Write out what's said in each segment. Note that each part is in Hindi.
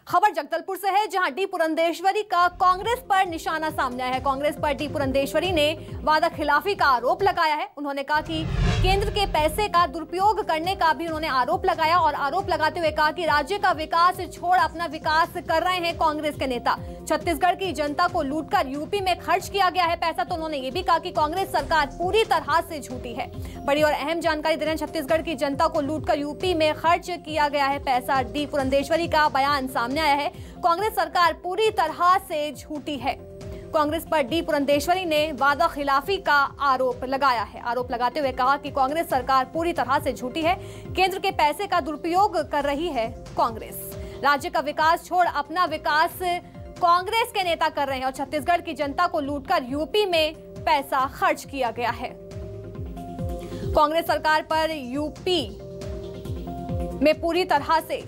खबर जगदलपुर से है, जहां डी पुरंदेश्वरी का कांग्रेस पर निशाना सामने आया है। कांग्रेस पर डी पुरंदेश्वरी ने वादा खिलाफी का आरोप लगाया है। उन्होंने कहा कि केंद्र के पैसे का दुरुपयोग करने का भी उन्होंने आरोप लगाया और आरोप लगाते हुए कहा कि राज्य का विकास छोड़ अपना विकास कर रहे हैं कांग्रेस के नेता। छत्तीसगढ़ की जनता को लूटकर यूपी में खर्च किया गया है पैसा। तो उन्होंने ये भी कहा कि कांग्रेस सरकार पूरी तरह से झूठी है। बड़ी और अहम जानकारी दे रहे हैं, छत्तीसगढ़ की जनता को लूटकर यूपी में खर्च किया गया है पैसा। डी पुरंदेश्वरी का बयान सामने आया है, कांग्रेस सरकार पूरी तरह से झूठी है। कांग्रेस पर डी पुरंदेश्वरी ने वादा खिलाफी का आरोप लगाया है। आरोप लगाते हुए कहा कि कांग्रेस सरकार पूरी तरह से झूठी है, केंद्र के पैसे का दुरुपयोग कर रही है कांग्रेस। राज्य का विकास छोड़ अपना विकास कांग्रेस के नेता कर रहे हैं और छत्तीसगढ़ की जनता को लूटकर यूपी में पैसा खर्च किया गया है। कांग्रेस सरकार पर यूपी में पूरी तरह से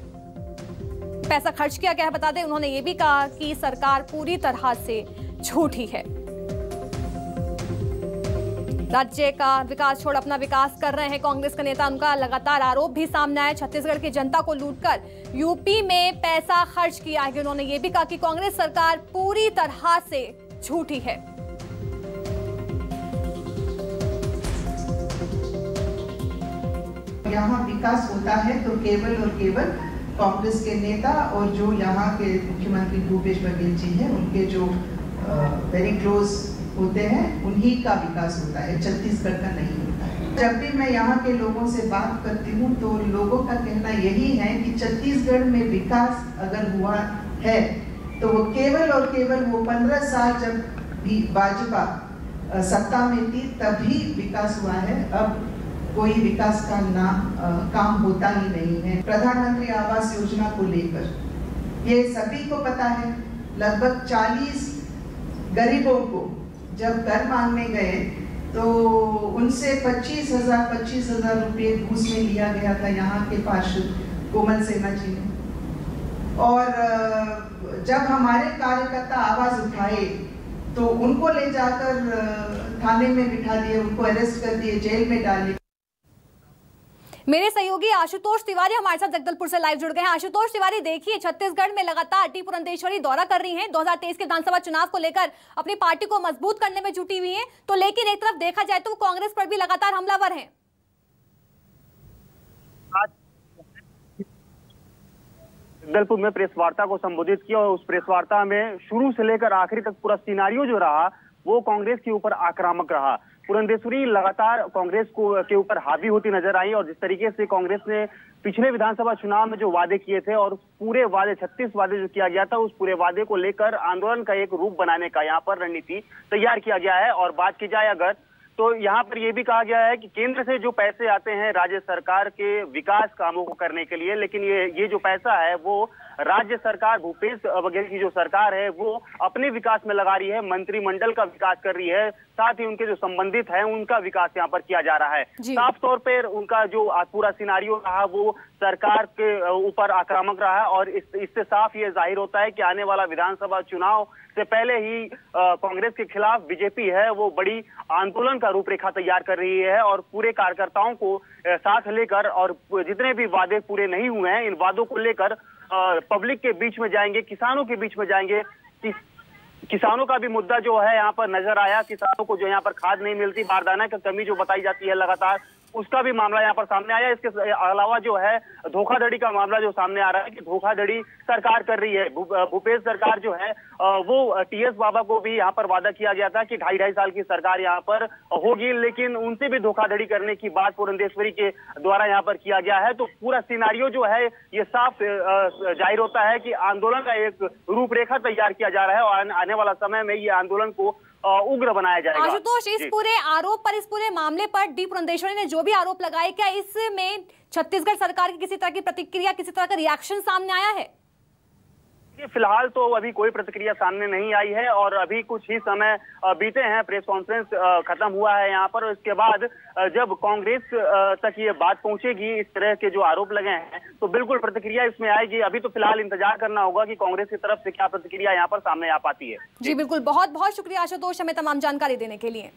पैसा खर्च किया गया है। बता दें, उन्होंने ये भी कहा कि सरकार पूरी तरह से झूठी है। राज्य का विकास छोड़ अपना विकास कर रहे हैं कांग्रेस के नेता, उनका लगातार आरोप भी सामने आया। छत्तीसगढ़ की जनता को लूटकर यूपी में पैसा खर्च किया है। उन्होंने ये भी कहा कि कांग्रेस सरकार पूरी तरह से झूठी है। यहाँ विकास होता है तो केवल और केवल कांग्रेस के नेता और जो यहाँ के मुख्यमंत्री भूपेश बघेल जी हैं, उनके जो वेरी क्लोज होते हैं, उन्हीं का विकास होता है, छत्तीसगढ़ का नहीं होता है। जब भी मैं यहाँ के लोगों से बात करती हूँ तो लोगों का कहना यही है कि छत्तीसगढ़ में विकास अगर हुआ है तो वो केवल और केवल वो 15 साल जब भी भाजपा सत्ता में थी तभी विकास हुआ है। अब कोई विकास का काम होता ही नहीं है। प्रधानमंत्री आवास योजना को लेकर ये सभी को पता है, लगभग 40 गरीबों को जब घर मांगने गए तो उनसे 25,000 रुपये घूस में लिया गया था यहाँ के पार्षद कोमल सेना जी ने। और जब हमारे कार्यकर्ता आवाज उठाए तो उनको ले जाकर थाने में बिठा दिए, उनको अरेस्ट कर दिए, जेल में डाले। मेरे सहयोगी आशुतोष तिवारी हमारे साथ जगदलपुर से लाइव जुड़ गए हैं। आशुतोष तिवारी, देखिए छत्तीसगढ़ में लगातार डी पुरंदेश्वरी दौरा कर रही हैं, 2023 के विधानसभा चुनाव को लेकर अपनी पार्टी को मजबूत करने में जुटी हुई हैं। तो लेकिन एक तरफ देखा जाए तो वो कांग्रेस पर भी लगातार हमलावर हैं। जगदलपुर में प्रेस वार्ता को संबोधित किया और उस प्रेस वार्ता में शुरू से लेकर आखिरी तक पूरा सिनेरियो जो रहा वो कांग्रेस के ऊपर आक्रामक रहा। पुरंदेश्वरी लगातार कांग्रेस के ऊपर हावी होती नजर आई और जिस तरीके से कांग्रेस ने पिछले विधानसभा चुनाव में जो वादे किए थे और पूरे वादे 36 वादे जो किया गया था, उस पूरे वादे को लेकर आंदोलन का एक रूप बनाने का यहाँ पर रणनीति तैयार किया गया है। और बात की जाए अगर तो यहाँ पर यह भी कहा गया है कि केंद्र से जो पैसे आते हैं राज्य सरकार के विकास कामों को करने के लिए, लेकिन ये जो पैसा है वो राज्य सरकार भूपेश बघेल की जो सरकार है वो अपने विकास में लगा रही है, मंत्रिमंडल का विकास कर रही है, साथ ही उनके जो संबंधित हैं उनका विकास यहाँ पर किया जा रहा है। साफ तौर पर उनका जो पूरा सिनारियो रहा वो सरकार के ऊपर आक्रामक रहा है और इससे साफ ये जाहिर होता है कि आने वाला विधानसभा चुनाव से पहले ही कांग्रेस के खिलाफ बीजेपी है वो बड़ी आंदोलन का रूपरेखा तैयार कर रही है और पूरे कार्यकर्ताओं को साथ लेकर और जितने भी वादे पूरे नहीं हुए हैं इन वादों को लेकर पब्लिक के बीच में जाएंगे, किसानों के बीच में जाएंगे। किसानों का भी मुद्दा जो है यहाँ पर नजर आया, किसानों को जो यहाँ पर खाद नहीं मिलती, बारदाना की कमी जो बताई जाती है लगातार, उसका भी मामला यहाँ पर सामने आया। इसके अलावा जो है धोखाधड़ी का मामला जो सामने आ रहा है कि धोखाधड़ी सरकार कर रही है। भूपेश सरकार जो है वो टीएस बाबा को भी यहाँ पर वादा किया गया था कि 2.5 साल की सरकार यहाँ पर होगी, लेकिन उनसे भी धोखाधड़ी करने की बात पुरंदेश्वरी के द्वारा यहाँ पर किया गया है। तो पूरा सिनारियो जो है ये साफ जाहिर होता है कि आंदोलन का एक रूपरेखा तैयार किया जा रहा है और आने वाला समय में ये आंदोलन को उग्र बनाया जाएगा। आशुतोष, इस पूरे आरोप पर, इस पूरे मामले पर डी पुरंदेश्वरी ने जो भी आरोप लगाए, क्या इसमें छत्तीसगढ़ सरकार की किसी तरह की प्रतिक्रिया, किसी तरह का रिएक्शन सामने आया है? फिलहाल तो अभी कोई प्रतिक्रिया सामने नहीं आई है और अभी कुछ ही समय बीते हैं, प्रेस कॉन्फ्रेंस खत्म हुआ है यहाँ पर। और इसके बाद जब कांग्रेस तक ये बात पहुंचेगी, इस तरह के जो आरोप लगे हैं, तो बिल्कुल प्रतिक्रिया इसमें आएगी। अभी तो फिलहाल इंतजार करना होगा कि कांग्रेस की तरफ से क्या प्रतिक्रिया यहाँ पर सामने आ पाती है। जी बिल्कुल, बहुत बहुत शुक्रिया आशुतोष हमें तमाम जानकारी देने के लिए।